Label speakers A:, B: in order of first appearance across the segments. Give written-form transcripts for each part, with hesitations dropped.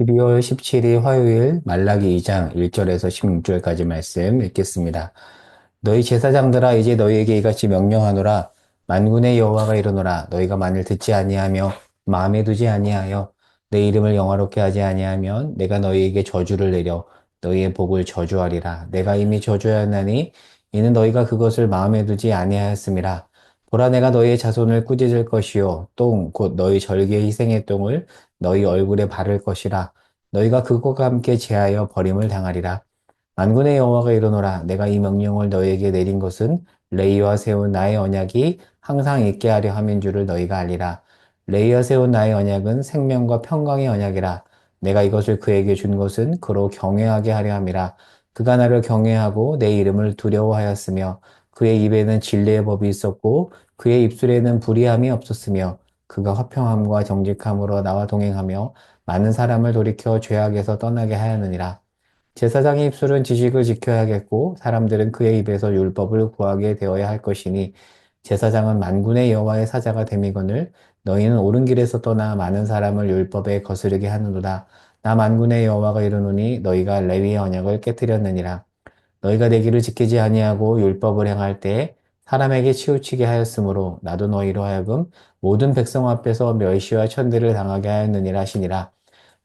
A: 12월 17일 화요일 말라기 2장 1절에서 16절까지 말씀 읽겠습니다. 너희 제사장들아 이제 너희에게 이같이 명령하노라. 만군의 여호와가 이르노라. 너희가 만일 듣지 아니하며 마음에 두지 아니하여 내 이름을 영화롭게 하지 아니하면 내가 너희에게 저주를 내려 너희의 복을 저주하리라. 내가 이미 저주하였나니 이는 너희가 그것을 마음에 두지 아니하였음이라. 보라, 내가 너희의 자손을 꾸짖을 것이요 똥 곧 너희 절기의 희생의 똥을 너희 얼굴에 바를 것이라. 너희가 그것과 함께 제하여 버림을 당하리라. 만군의 여호와가 이르노라. 내가 이 명령을 너희에게 내린 것은 레이와 세운 나의 언약이 항상 있게 하려 함인 줄을 너희가 알리라. 레이와 세운 나의 언약은 생명과 평강의 언약이라. 내가 이것을 그에게 준 것은 그로 경외하게 하려 함이라. 그가 나를 경외하고 내 이름을 두려워하였으며 그의 입에는 진리의 법이 있었고 그의 입술에는 불의함이 없었으며 그가 화평함과 정직함으로 나와 동행하며 많은 사람을 돌이켜 죄악에서 떠나게 하였느니라. 제사장의 입술은 지식을 지켜야겠고 사람들은 그의 입에서 율법을 구하게 되어야 할 것이니 제사장은 만군의 여호와의 사자가 됨이거늘 너희는 옳은 길에서 떠나 많은 사람을 율법에 거스르게 하는도다. 나 만군의 여호와가 이르노니 너희가 레위의 언약을 깨뜨렸느니라. 너희가 내 길을 지키지 아니하고 율법을 행할 때 사람에게 치우치게 하였으므로 나도 너희로 하여금 모든 백성 앞에서 멸시와 천대를 당하게 하였느니라 하시니라.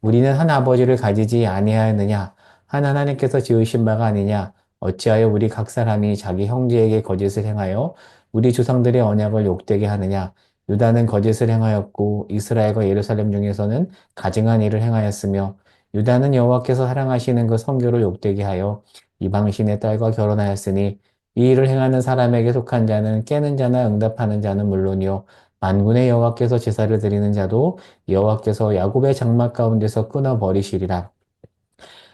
A: 우리는 한 아버지를 가지지 아니하였느냐? 한 하나님께서 지으신 바가 아니냐? 어찌하여 우리 각 사람이 자기 형제에게 거짓을 행하여 우리 조상들의 언약을 욕되게 하느냐? 유다는 거짓을 행하였고 이스라엘과 예루살렘 중에서는 가증한 일을 행하였으며 유다는 여호와께서 사랑하시는 그 성교를 욕되게 하여 이방신의 딸과 결혼하였으니 이 일을 행하는 사람에게 속한 자는 깨는 자나 응답하는 자는 물론이요 만군의 여호와께서 제사를 드리는 자도 여호와께서 야곱의 장막 가운데서 끊어 버리시리라.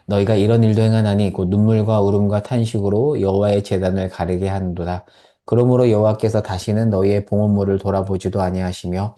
A: 너희가 이런 일도 행하나니 곧 눈물과 울음과 탄식으로 여호와의 제단을 가르게 하는도다. 그러므로 여호와께서 다시는 너희의 봉헌물을 돌아보지도 아니하시며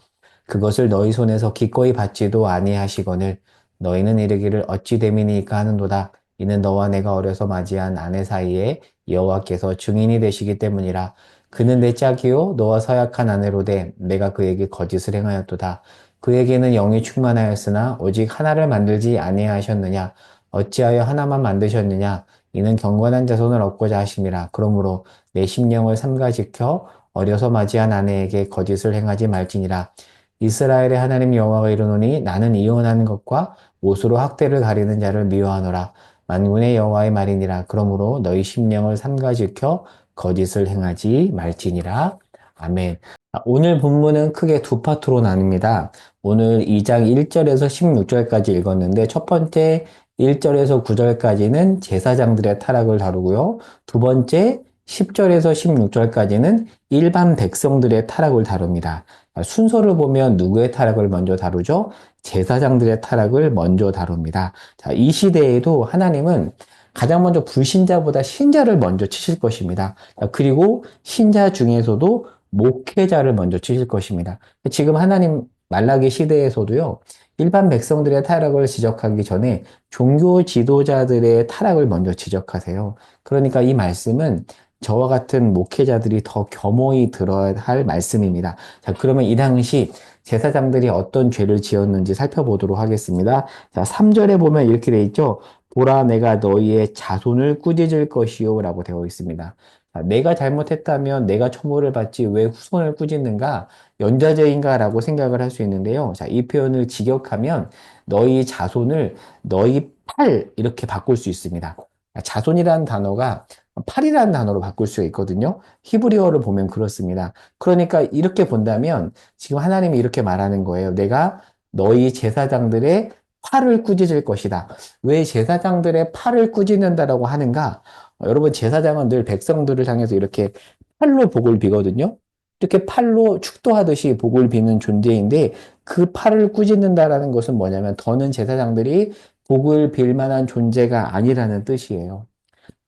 A: 그것을 너희 손에서 기꺼이 받지도 아니하시거늘 너희는 이르기를 어찌 됨이니까 하는도다. 이는 너와 내가 어려서 맞이한 아내 사이에 여호와께서 증인이 되시기 때문이라. 그는 내 짝이요 너와 서약한 아내로 돼 내가 그에게 거짓을 행하였도다. 그에게는 영이 충만하였으나 오직 하나를 만들지 아니하셨느냐. 어찌하여 하나만 만드셨느냐? 이는 경건한 자손을 얻고자 하심이라. 그러므로 내 심령을 삼가지켜 어려서 맞이한 아내에게 거짓을 행하지 말지니라. 이스라엘의 하나님 여호와가 이르노니 나는 이혼하는 것과 못으로 학대를 가리는 자를 미워하노라. 만군의 여호와의 말이니라. 그러므로 너희 심령을 삼가지켜 거짓을 행하지 말지니라. 아멘. 오늘 본문은 크게 두 파트로 나뉩니다. 오늘 2장 1절에서 16절까지 읽었는데 첫 번째 1절에서 9절까지는 제사장들의 타락을 다루고요. 두 번째 10절에서 16절까지는 일반 백성들의 타락을 다룹니다. 순서를 보면 누구의 타락을 먼저 다루죠? 제사장들의 타락을 먼저 다룹니다. 자, 이 시대에도 하나님은 가장 먼저 불신자보다 신자를 먼저 치실 것입니다. 그리고 신자 중에서도 목회자를 먼저 치실 것입니다. 지금 하나님 말라기 시대에서도요, 일반 백성들의 타락을 지적하기 전에 종교 지도자들의 타락을 먼저 지적하세요. 그러니까 이 말씀은 저와 같은 목회자들이 더 겸허히 들어야 할 말씀입니다. 자, 그러면 이 당시 제사장들이 어떤 죄를 지었는지 살펴보도록 하겠습니다. 자, 3절에 보면 이렇게 되어 있죠. 보라, 내가 너희의 자손을 꾸짖을 것이요 라고 되어 있습니다. 자, 내가 잘못했다면 내가 처벌을 받지 왜 후손을 꾸짖는가? 연좌제인가라고 생각을 할 수 있는데요. 자, 이 표현을 직역하면 너희 자손을 너희 팔 이렇게 바꿀 수 있습니다. 자손이라는 단어가 팔이라는 단어로 바꿀 수가 있거든요. 히브리어를 보면 그렇습니다. 그러니까 이렇게 본다면 지금 하나님이 이렇게 말하는 거예요. 내가 너희 제사장들의 팔을 꾸짖을 것이다. 왜 제사장들의 팔을 꾸짖는다라고 하는가? 여러분 제사장은 늘 백성들을 향해서 이렇게 팔로 복을 비거든요. 이렇게 팔로 축도하듯이 복을 비는 존재인데 그 팔을 꾸짖는다라는 것은 뭐냐면 더는 제사장들이 복을 빌 만한 존재가 아니라는 뜻이에요.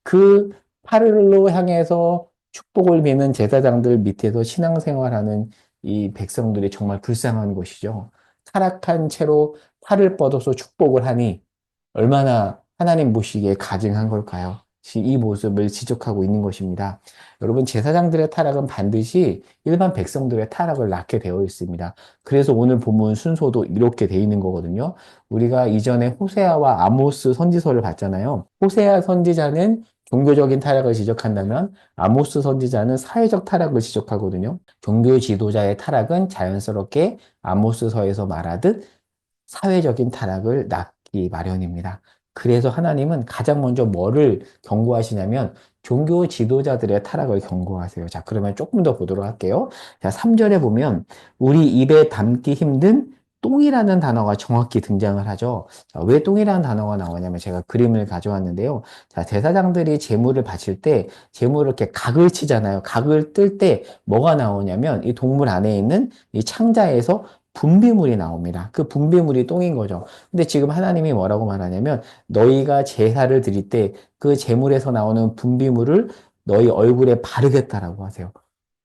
A: 그 팔로 향해서 축복을 비는 제사장들 밑에서 신앙생활하는 이 백성들이 정말 불쌍한 것이죠. 타락한 채로 팔을 뻗어서 축복을 하니 얼마나 하나님 보시기에 가증한 걸까요? 지금 이 모습을 지적하고 있는 것입니다. 여러분, 제사장들의 타락은 반드시 일반 백성들의 타락을 낳게 되어 있습니다. 그래서 오늘 본문 순서도 이렇게 돼 있는 거거든요. 우리가 이전에 호세아와 아모스 선지서를 봤잖아요. 호세아 선지자는 종교적인 타락을 지적한다면 아모스 선지자는 사회적 타락을 지적하거든요. 종교 지도자의 타락은 자연스럽게 아모스서에서 말하듯 사회적인 타락을 낳기 마련입니다. 그래서 하나님은 가장 먼저 뭐를 경고하시냐면 종교 지도자들의 타락을 경고하세요. 자, 그러면 조금 더 보도록 할게요. 자, 3절에 보면 우리 입에 담기 힘든 똥이라는 단어가 정확히 등장을 하죠. 자, 왜 똥이라는 단어가 나오냐면 제가 그림을 가져왔는데요. 자, 제사장들이 제물을 바칠 때 제물을 이렇게 각을 치잖아요. 각을 뜰 때 뭐가 나오냐면 이 동물 안에 있는 이 창자에서 분비물이 나옵니다. 그 분비물이 똥인 거죠. 근데 지금 하나님이 뭐라고 말하냐면 너희가 제사를 드릴 때 그 제물에서 나오는 분비물을 너희 얼굴에 바르겠다라고 하세요.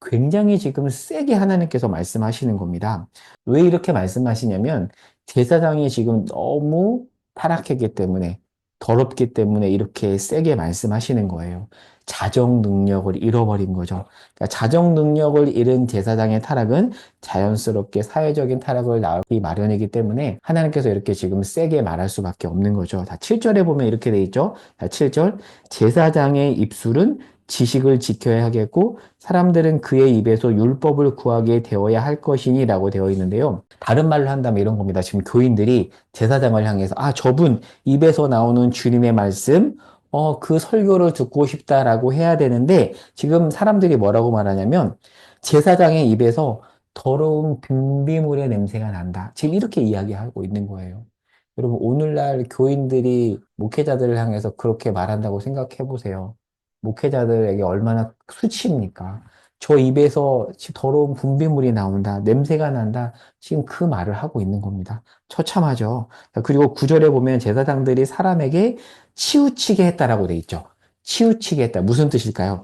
A: 굉장히 지금 세게 하나님께서 말씀하시는 겁니다. 왜 이렇게 말씀하시냐면 제사장이 지금 너무 타락했기 때문에 더럽기 때문에 이렇게 세게 말씀하시는 거예요. 자정 능력을 잃어버린 거죠. 그러니까 자정 능력을 잃은 제사장의 타락은 자연스럽게 사회적인 타락을 낳기 마련이기 때문에 하나님께서 이렇게 지금 세게 말할 수밖에 없는 거죠. 자, 7절에 보면 이렇게 돼 있죠. 자, 7절. 제사장의 입술은 지식을 지켜야 하겠고 사람들은 그의 입에서 율법을 구하게 되어야 할 것이니라고 되어 있는데요. 다른 말로 한다면 이런 겁니다. 지금 교인들이 제사장을 향해서 저분 입에서 나오는 주님의 말씀 그 설교를 듣고 싶다라고 해야 되는데 지금 사람들이 뭐라고 말하냐면 제사장의 입에서 더러운 분비물의 냄새가 난다. 지금 이렇게 이야기하고 있는 거예요. 여러분, 오늘날 교인들이 목회자들을 향해서 그렇게 말한다고 생각해 보세요. 목회자들에게 얼마나 수치입니까? 저 입에서 더러운 분비물이 나온다, 냄새가 난다. 지금 그 말을 하고 있는 겁니다. 처참하죠. 그리고 구절에 보면 제사장들이 사람에게 치우치게 했다라고 돼 있죠. 치우치게 했다. 무슨 뜻일까요?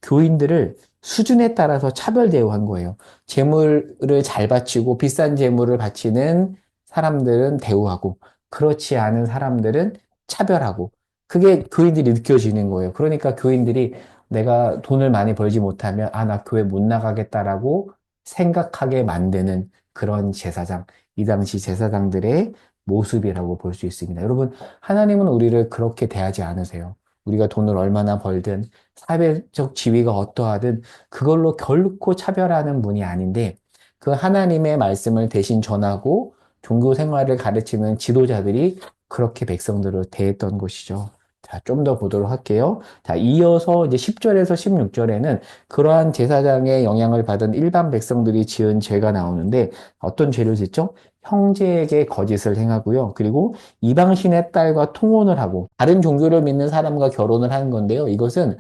A: 교인들을 수준에 따라서 차별 대우한 거예요. 재물을 잘 바치고 비싼 재물을 바치는 사람들은 대우하고 그렇지 않은 사람들은 차별하고 그게 교인들이 느껴지는 거예요. 그러니까 교인들이 내가 돈을 많이 벌지 못하면 나 교회 못 나가겠다라고 생각하게 만드는 그런 제사장, 이 당시 제사장들의 모습이라고 볼 수 있습니다. 여러분, 하나님은 우리를 그렇게 대하지 않으세요. 우리가 돈을 얼마나 벌든 사회적 지위가 어떠하든 그걸로 결코 차별하는 분이 아닌데 그 하나님의 말씀을 대신 전하고 종교 생활을 가르치는 지도자들이 그렇게 백성들을 대했던 것이죠. 자, 좀 더 보도록 할게요. 자, 이어서 이제 10절에서 16절에는 그러한 제사장의 영향을 받은 일반 백성들이 지은 죄가 나오는데 어떤 죄를 짓죠? 형제에게 거짓을 행하고요. 그리고 이방신의 딸과 통혼을 하고 다른 종교를 믿는 사람과 결혼을 하는 건데요. 이것은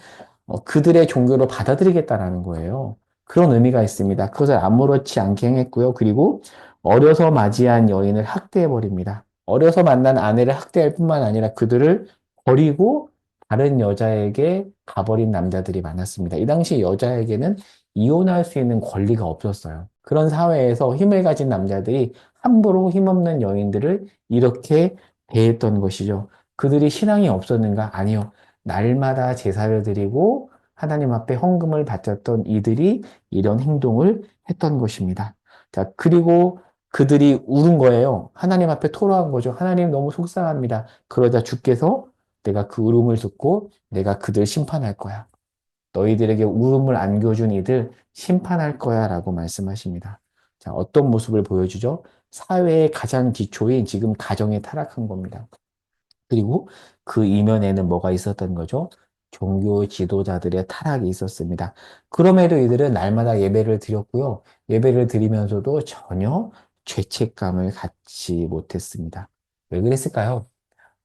A: 그들의 종교를 받아들이겠다라는 거예요. 그런 의미가 있습니다. 그것을 아무렇지 않게 행했고요. 그리고 어려서 맞이한 여인을 학대해버립니다. 어려서 만난 아내를 학대할 뿐만 아니라 그들을 버리고 다른 여자에게 가버린 남자들이 많았습니다. 이 당시 여자에게는 이혼할 수 있는 권리가 없었어요. 그런 사회에서 힘을 가진 남자들이 함부로 힘없는 여인들을 이렇게 대했던 것이죠. 그들이 신앙이 없었는가? 아니요. 날마다 제사를 드리고 하나님 앞에 헌금을 바쳤던 이들이 이런 행동을 했던 것입니다. 자, 그리고 그들이 울은 거예요. 하나님 앞에 토로한 거죠. 하나님 너무 속상합니다. 그러자 주께서 내가 그 울음을 듣고 내가 그들 심판할 거야. 너희들에게 울음을 안겨준 이들 심판할 거야 라고 말씀하십니다. 자, 어떤 모습을 보여주죠? 사회의 가장 기초인 지금 가정에 타락한 겁니다. 그리고 그 이면에는 뭐가 있었던 거죠? 종교 지도자들의 타락이 있었습니다. 그럼에도 이들은 날마다 예배를 드렸고요. 예배를 드리면서도 전혀 죄책감을 갖지 못했습니다. 왜 그랬을까요?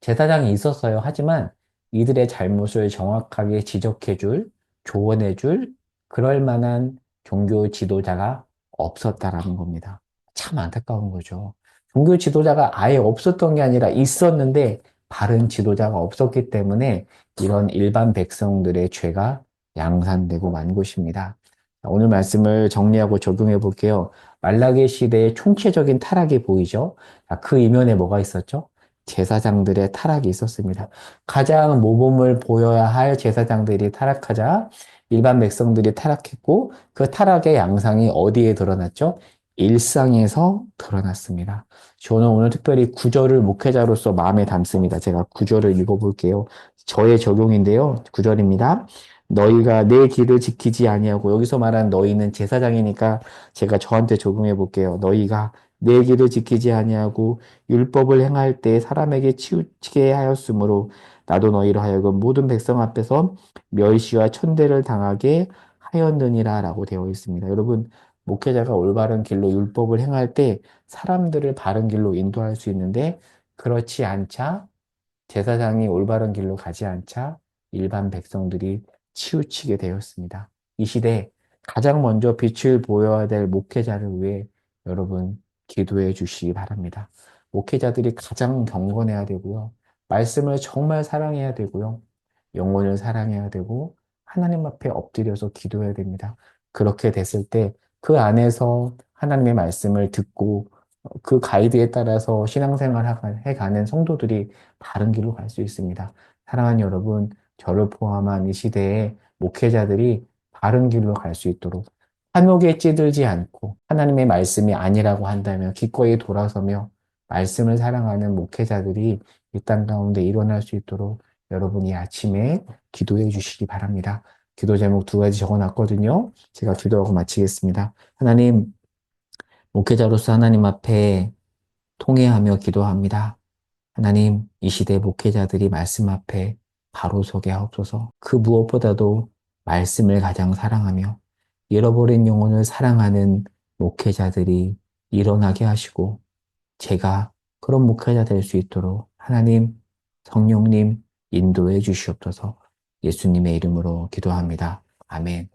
A: 제사장이 있었어요. 하지만 이들의 잘못을 정확하게 지적해줄, 조언해줄, 그럴 만한 종교 지도자가 없었다라는 겁니다. 참 안타까운 거죠. 종교 지도자가 아예 없었던 게 아니라 있었는데 바른 지도자가 없었기 때문에 이런 일반 백성들의 죄가 양산되고 만 것입니다. 오늘 말씀을 정리하고 적용해 볼게요. 말라기 시대의 총체적인 타락이 보이죠? 그 이면에 뭐가 있었죠? 제사장들의 타락이 있었습니다. 가장 모범을 보여야 할 제사장들이 타락하자 일반 백성들이 타락했고 그 타락의 양상이 어디에 드러났죠? 일상에서 드러났습니다. 저는 오늘 특별히 구절을 목회자로서 마음에 담습니다. 제가 구절을 읽어볼게요. 저의 적용인데요. 구절입니다. 너희가 내 길을 지키지 아니하고 여기서 말한 너희는 제사장이니까 제가 저한테 적용해 볼게요. 너희가 내 길을 지키지 아니하고 율법을 행할 때 사람에게 치우치게 하였으므로 나도 너희로 하여금 모든 백성 앞에서 멸시와 천대를 당하게 하였느니라라고 되어 있습니다. 여러분, 목회자가 올바른 길로 율법을 행할 때 사람들을 바른 길로 인도할 수 있는데 그렇지 않자 제사장이 올바른 길로 가지 않자 일반 백성들이 치우치게 되었습니다. 이 시대에 가장 먼저 빛을 보여야 될 목회자를 위해 여러분 기도해 주시기 바랍니다. 목회자들이 가장 경건해야 되고요. 말씀을 정말 사랑해야 되고요. 영혼을 사랑해야 되고 하나님 앞에 엎드려서 기도해야 됩니다. 그렇게 됐을 때 그 안에서 하나님의 말씀을 듣고 그 가이드에 따라서 신앙생활 해가는 성도들이 바른 길로 갈 수 있습니다. 사랑하는 여러분, 저를 포함한 이 시대의 목회자들이 바른 길로 갈 수 있도록 한옥에 찌들지 않고 하나님의 말씀이 아니라고 한다면 기꺼이 돌아서며 말씀을 사랑하는 목회자들이 이 땅 가운데 일어날 수 있도록 여러분이 아침에 기도해 주시기 바랍니다. 기도 제목 두 가지 적어놨거든요. 제가 기도하고 마치겠습니다. 하나님, 목회자로서 하나님 앞에 통회하며 기도합니다. 하나님, 이 시대 목회자들이 말씀 앞에 바로 서게 하옵소서. 그 무엇보다도 말씀을 가장 사랑하며 잃어버린 영혼을 사랑하는 목회자들이 일어나게 하시고 제가 그런 목회자 될 수 있도록 하나님, 성령님 인도해 주시옵소서. 예수님의 이름으로 기도합니다. 아멘.